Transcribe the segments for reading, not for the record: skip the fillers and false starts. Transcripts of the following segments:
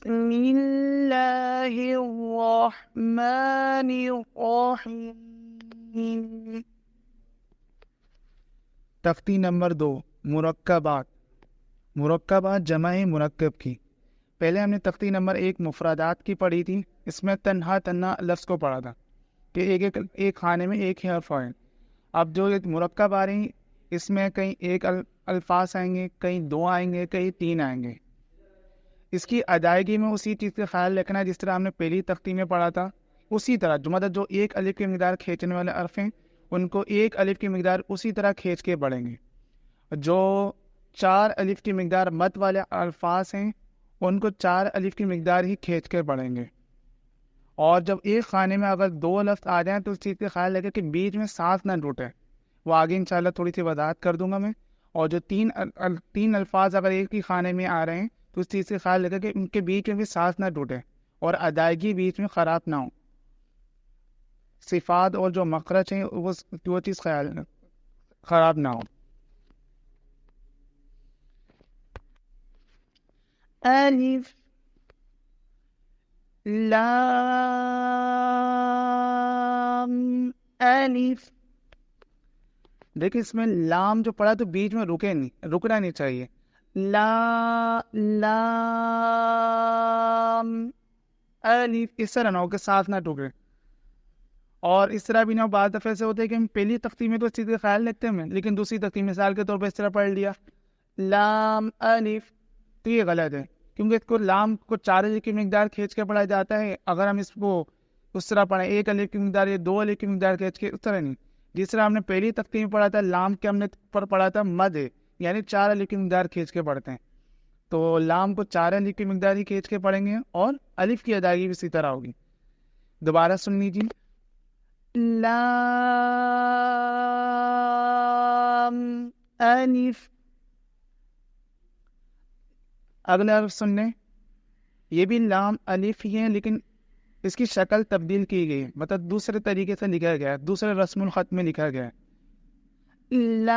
بسم اللہ الرحمن الرحیم۔ تختی نمبر 2، مرکبات۔ مرکبات جمع ہے مرکب کی۔ پہلے ہم نے تختی نمبر 1 مفردات کی پڑھی تھی، اس میں تنہا لفظ کو پڑھا تھا کہ ایک خانے میں ایک ہی حرف آئے۔ اب جو مرکب آ رہے ہیں اس میں کہیں ایک الفاظ آئیں گے، کہیں 2 آئیں گے، کہیں 3 آئیں گے۔ اس کی ادائیگی میں اسی چیز کا خیال رکھنا ہے جس طرح ہم نے پہلی تختی میں پڑھا تھا، اسی طرح مطلب جو ایک الف کی مقدار کھینچنے والے حرف ہیں ان کو ایک الف کی مقدار اسی طرح کھینچ کے پڑھیں گے۔ جو 4 الف کی مقدار مد والے الفاظ ہیں ان کو 4 الف کی مقدار ہی کھینچ کے پڑھیں گے۔ اور جب ایک خانے میں اگر 2 لفظ آ جائیں تو اس چیز کا خیال رکھے کہ بیچ میں سانس نہ ٹوٹے، وہ آگے انشاءاللہ تھوڑی سی وضاحت کر دوں گا میں۔ اور جو 3 الفاظ اگر ایک ہی خانے میں آ رہے ہیں تو اس چیز سے خیال رکھے کہ ان کے بیچ میں بھی سانس نہ ٹوٹے اور ادائیگی بیچ میں خراب نہ ہو، صفات اور جو مخرج ہیں وہ چیز خیال خراب نہ ہو۔ الف لام الف۔ دیکھیں اس میں لام جو پڑا تو بیچ میں رکنا نہیں چاہیے۔ لام الف اس طرح نہ ہو کہ سانس نہ ٹوٹے۔ اور اس طرح بھی نہ ہو، بعض دفعہ سے ہوتا ہے کہ ہم پہلی تختی میں تو اس چیز کا خیال رکھتے ہیں لیکن دوسری تختی مثال کے طور پہ اس طرح پڑھ لیا لام الف، تو یہ غلط ہے کیونکہ اس کو لام کو 4 الف کی مقدار کھینچ کے پڑھا جاتا ہے۔ اگر ہم اس کو اس طرح پڑھیں 1 الف کی مقدار یا 2 الف کی مقدار کھینچ کے، اس طرح نہیں۔ جس طرح ہم نے پہلی تختی میں پڑھا تھا لام کے ہم نے پر پڑھا تھا مد ہے، یعنی 4 الف کی مقدار کھینچ کے پڑھتے ہیں، تو لام کو 4 الف کی مقدار ہی کھینچ کے پڑھیں گے اور الف کی ادائیگی بھی اسی طرح ہوگی۔ دوبارہ سن لیجیے لام الف۔ اگلا حرف سن لیں، یہ بھی لام الف ہی ہے لیکن اس کی شکل تبدیل کی گئی ہے، مطلب دوسرے طریقے سے لکھا گیا ہے، دوسرے رسم الخط میں لکھا گیا ہے۔ لام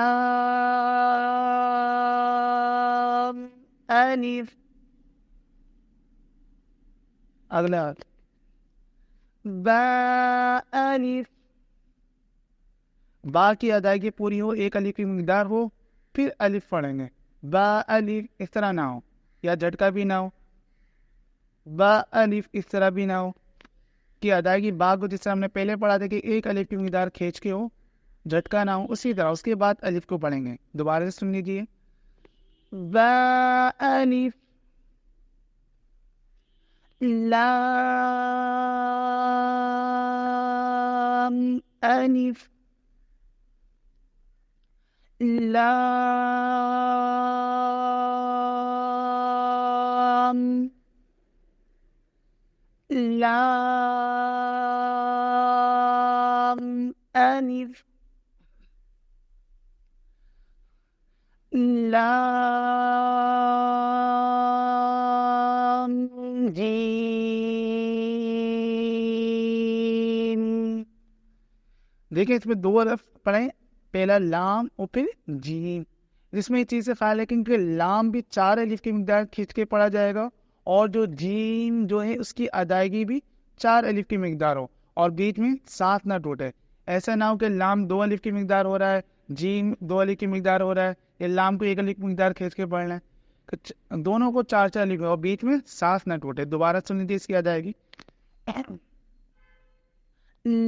الف۔ اگلا حرف با الف۔ با کی ادائیگی پوری ہو، 1 الف کی مقدار ہو، پھر الف پڑھیں گے۔ با الف اس طرح نہ ہو، یا جھٹکا بھی نہ ہو، با الف اس طرح بھی نہ ہو کہ ادائیگی با کو جس طرح ہم نے پہلے پڑھا تھا کہ 1 الف کی مقدار کھینچ کے ہو، جھٹکا نہ ہو، اسی طرح اس کے بعد الف کو پڑھیں گے۔ دوبارہ سے سن لیجیے با الف۔ لام الف۔ لام لام الف۔ لام جیم۔ دیکھیں اس میں 2 حرف پڑھیں، پہلا لام اور پھر جیم۔ جس میں یہ چیز سے خیال ہے کہ لام بھی 4 الف کی مقدار کھینچ کے پڑھا جائے گا اور جو جیم جو ہے اس کی ادائیگی بھی 4 الف کی مقدار ہو اور بیچ میں سانس نہ ٹوٹے۔ ایسا نہ ہو کہ لام 2 الف کی مقدار ہو رہا ہے، جیم 2 الف کی مقدار ہو رہا ہے، یا لام کو 1 الف کی مقدار کھینچ کے پڑھنا ہے، دونوں کو 4 الف اور بیچ میں سانس نہ ٹوٹے۔ دوبارہ سن لیجیے اس کی ادائیگی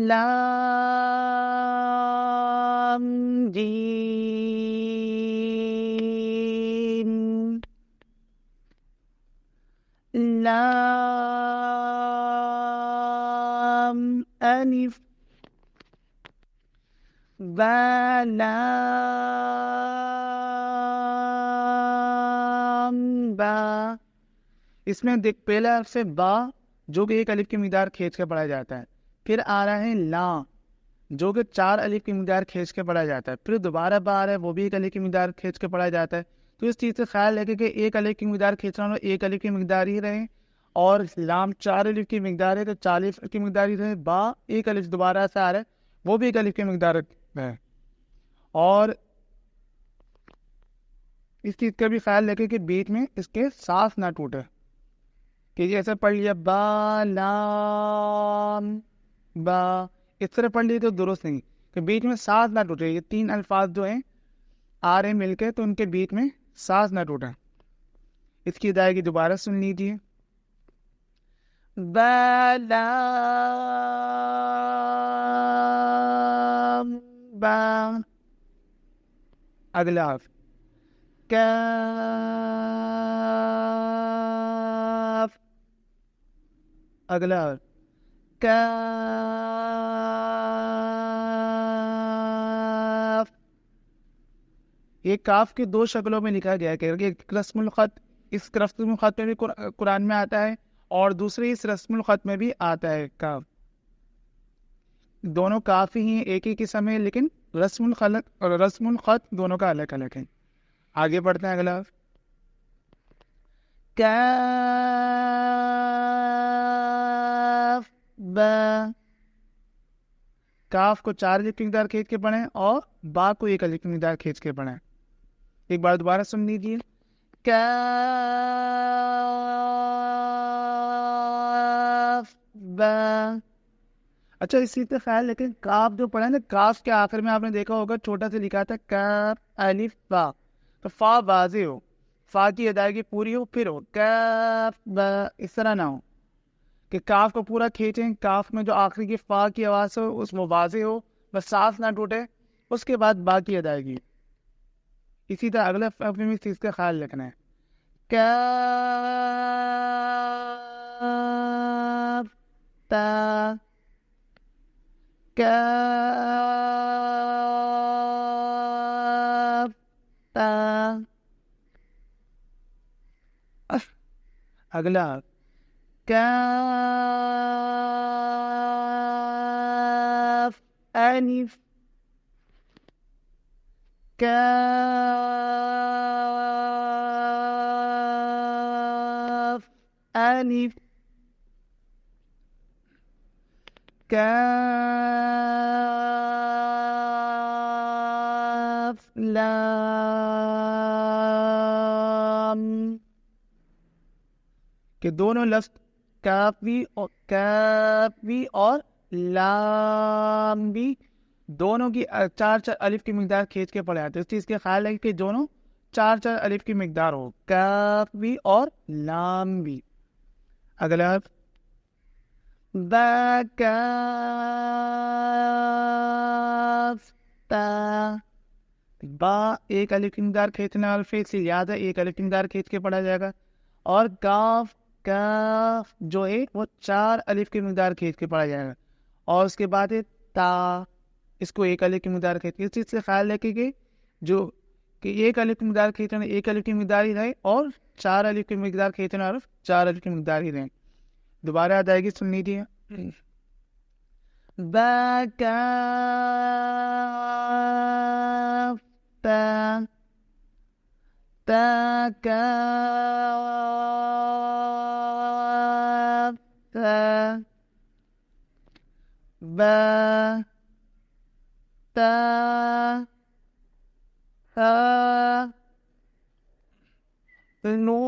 لام جیم۔ لام الف۔ با لام با۔ اس میں دیکھ پہلا حرف سے با جو کہ 1 الف کی مقدار کھینچ کے پڑھا جاتا ہے، پھر آ رہا ہے لا جو کہ 4 الف کی مقدار کھینچ کے پڑھا جاتا ہے، پھر دوبارہ با آ رہا ہے وہ بھی 1 الف کی مقدار کھینچ کے پڑھا جاتا ہے۔ تو اس چیز سے خیال رکھے کہ 1 الف کی مقدار کھینچنا ہو 1 الف کی مقدار ہی رہے، اور لام 4 الف کی مقدار ہے تو 4 الف کی مقدار ہی رہے، با 1 الف دوبارہ سے آ رہا ہے وہ بھی 1 الف کی مقدار ہے۔ اور اس چیز کا بھی خیال رکھے کہ بیچ میں اس کے سانس نہ ٹوٹے۔ کہ جیسے پڑھ لیا با لام با، اس طرح پڑھ لیے تو درست نہیں، کہ بیچ میں سانس نہ ٹوٹے. یہ تین الفاظ جو ہیں آ رہے مل کے تو ان کے بیچ میں سانس نہ ٹوٹا. اس کی ادائیگی دوبارہ سن لیجیے. با لام با. اگلا حرف کاف. اگلا حرف کاف. یہ کاف کے دو شکلوں میں لکھا گیا ہے کہ ایک رسم الخط، اس رسم الخط میں بھی قرآن میں آتا ہے، اور دوسری اس رسم الخط میں بھی آتا ہے کاف. دونوں کاف ہی ہیں، ایک ہی قسم ہے، لیکن رسم الخط اور رسم الخط دونوں کا الگ الگ ہے. آگے بڑھتے ہیں. اگلا کاف با. کاف کو 4 الف کی مقدار کھینچ کے پڑھیں اور با کو 1 الف کی مقدار کھینچ کے پڑھیں. ایک بار دوبارہ سن لیجیے. کاف با. اچھا اسی سے خیال لیکن کاف جو پڑھا نا، کاف کے آخر میں آپ نے دیکھا ہوگا چھوٹا سے لکھا تھا کاف الف با، تو فا واضح ہو، فا کی ادائیگی پوری ہو پھر ہو کاف با. اس طرح نہ ہو کہ کاف کو پورا کھینچیں، کاف میں جو آخری کی فا کی آواز ہو اس میں واضح ہو، بس سانس نہ ٹوٹے، اس کے بعد با کی ادائیگی. اسی طرح اگلے حرف میں اس چیز کا خیال رکھنا ہے. کاف تا. کاف تا. اگلا کاف الف. کاف الف. کاف لام. کہ دونوں لفظ کاف بھی اور لام بھی دونوں کی 4 الف کی مقدار کھینچ کے پڑھے آتے. اس چیز کے خیال ہے کہ دونوں 4 الف کی مقدار ہو، کاف بھی اور لام بھی. اگلا با کاف تا. با 1 الف کی مقدار کھینچنا الف ہے، اس سے یاد ہے 1 الف کی مقدار کھینچ کے پڑھا جائے گا. اور کاف جو ہے وہ 4 الف کی مقدار کھینچ کے پڑھا جائے گا. اور اس کے بعد ہے تا، اس کو 1 الف کی مقدار کھینچ کے. اس چیز سے خیال رکھے کہ جو کہ 1 الف کی مقدار کھینچنا 1 الف کی مقدار ہی رہے، اور 4 الف کی مقدار کھینچنا حرف 4 الف کی مقدار ہی رہے. دوبارہ ادائیگی سن لیجیے. با کاف تا. تا کاف تا. با تا تا. نون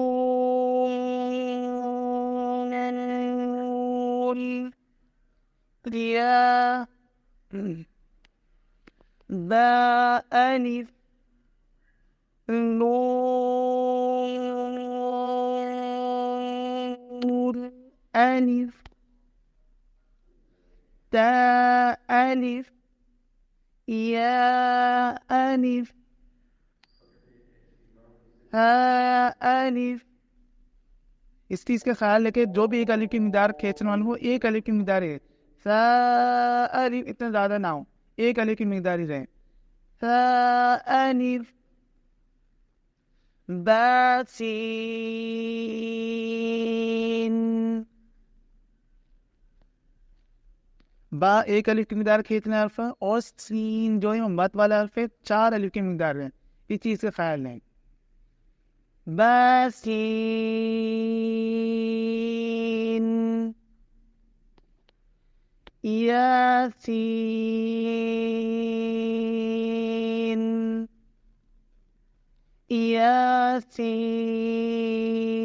یا. با الف. نون الف. تا الف. یا الف. ہا الف. اس چیز کا خیال ہے کہ جو بھی 1 الف کی مقدار کھینچنے والا وہ 1 الف کی مقدار ہے. سا الف اتنا زیادہ نہ ہو، 1 الف کی مقدار ہی رہے. سا الف. با سین. با 1 الف کی مقدار کھینچنا حرف ہے، اور سین جو ہے وہ مد والا حرف ہے، 4 الف کی مقدار ہے. اس چیز کا خیال ہے. با سین. یا سین. یا سین.